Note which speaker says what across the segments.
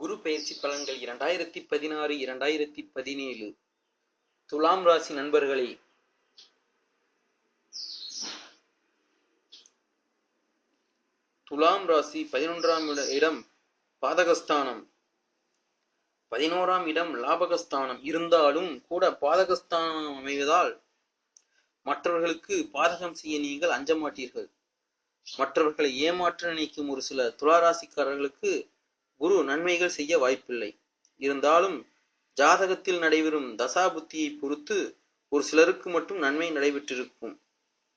Speaker 1: குரு பெயர்ச்சி பலன்கள் 2016 2017. துலாம் ராசி நண்பர்களே, துலாம் ராசி 11ஆம் இடம் பாதகஸ்தானம், 11ஆம் இடம் லாபகஸ்தானம். இருந்தாலும் கூட பாதகஸ்தானம் அமைவதால் மற்றவர்களுக்கு பாதகம் செய்ய நீங்கள் அஞ்ச மாட்டீர்கள். மற்றவர்களை ஏமாற்ற நினைக்கும் ஒரு சில துளாராசிக்காரர்களுக்கு குரு நன்மைகள் செய்ய வாய்ப்பில்லை. இருந்தாலும் ஜாதகத்தில் நடைபெறும் தசா புத்தியை பொறுத்து ஒரு சிலருக்கு மட்டும் நன்மை நடைபெற்றிருக்கும்.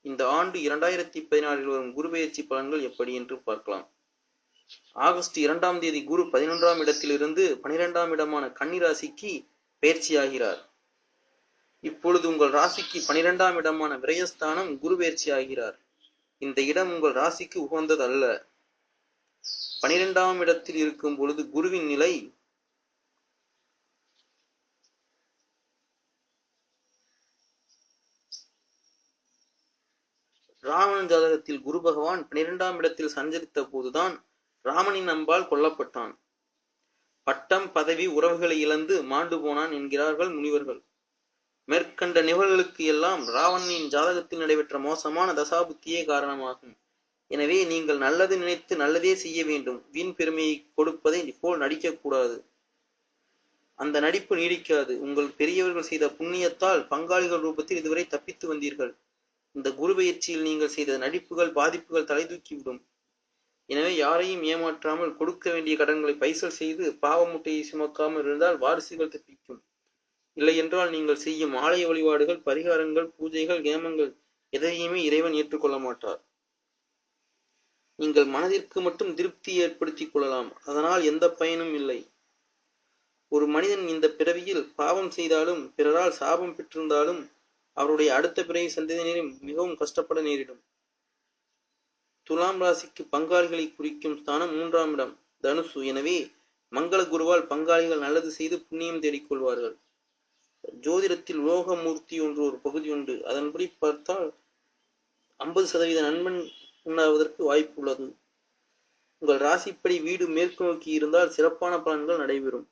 Speaker 1: இந்த ஆண்டு 2016 வரும் குரு பெயர்ச்சி பலன்கள் எப்படி என்று பார்க்கலாம். ஆகஸ்ட் 2ஆம் தேதி குரு 11ஆம் இடத்திலிருந்து 12ஆம் இடமான கன்னி ராசிக்கு பெயர்ச்சியாகிறார். இப்பொழுது உங்கள் ராசிக்கு 12ஆம் இடமான விரயஸ்தானம் குரு பெயர்ச்சி ஆகிறார். இந்த இடம் உங்கள் ராசிக்கு உகந்தது அல்ல. 12ஆம் இடத்தில் இருக்கும் பொழுது குருவின் நிலை ராவணன் ஜாதகத்தில் குரு பகவான் 12ஆம் இடத்தில் சஞ்சரித்த போதுதான் ராமனின் அம்பால் கொல்லப்பட்டான். பட்டம் பதவி உறவுகளை இழந்து மாண்டு போனான் என்கிறார்கள் முனிவர்கள். மேற்கண்ட நிகழ்வுகளுக்கு எல்லாம் ராவணனின் ஜாதகத்தில் நடைபெற்ற மோசமான தசாபுத்தியே காரணமாகும். எனவே நீங்கள் நல்லது நினைத்து நல்லதே செய்ய வேண்டும். வீண் பெருமையை கொடுப்பதை போல் நடிக்கக்கூடாது. அந்த நடிப்பு நீடிக்காது. உங்கள் பெரியவர்கள் செய்த புண்ணியத்தால் பங்காளிகள் ரூபத்தில் இதுவரை தப்பித்து வந்தீர்கள். இந்த குரு பெயர்ச்சியில் நீங்கள் செய்த நடிப்புகள் பாதிப்புகள் தலை தூக்கிவிடும். எனவே யாரையும் ஏமாற்றாமல் கொடுக்க வேண்டிய கடன்களை பைசல் செய்து பாவ முட்டையை சுமக்காமல் இருந்தால் வாரிசுகள் தப்பிக்கும். இல்லை என்றால் நீங்கள் செய்யும் ஆலய வழிபாடுகள், பரிகாரங்கள், பூஜைகள், கேமங்கள் எதையுமே இறைவன் ஏற்றுக்கொள்ள மாட்டார். நீங்கள் மனதிற்கு மட்டும் திருப்தி ஏற்படுத்திக் கொள்ளலாம். அதனால் எந்த பயனும் இல்லை. ஒரு மனிதன் இந்த பிறவியில் பாவம் செய்தாலும் பிறரால் சாபம் பெற்றிருந்தாலும் அவருடைய அடுத்த பிறவி சந்ததியினரும் மிகவும் கஷ்டப்பட நேரிடும். துலாம் ராசிக்கு பங்காளிகளை குறிக்கும் ஸ்தானம் 3ஆம் இடம் தனுசு. எனவே மங்கள குருவால் பங்காளிகள் நல்லது செய்து புண்ணியம் தேடிக்கொள்வார்கள். ஜோதிடத்தில் யோகமூர்த்தி ஒன்று ஒரு பகுதி உண்டு. அதன்படி பார்த்தால் 50% நன்மன் உண்டாவதற்கு வாய்ப்பு உள்ளது. உங்கள் ராசிப்படி வீடு மேற்கு நோக்கி இருந்தால் சிறப்பான பலன்கள் நடைபெறும்.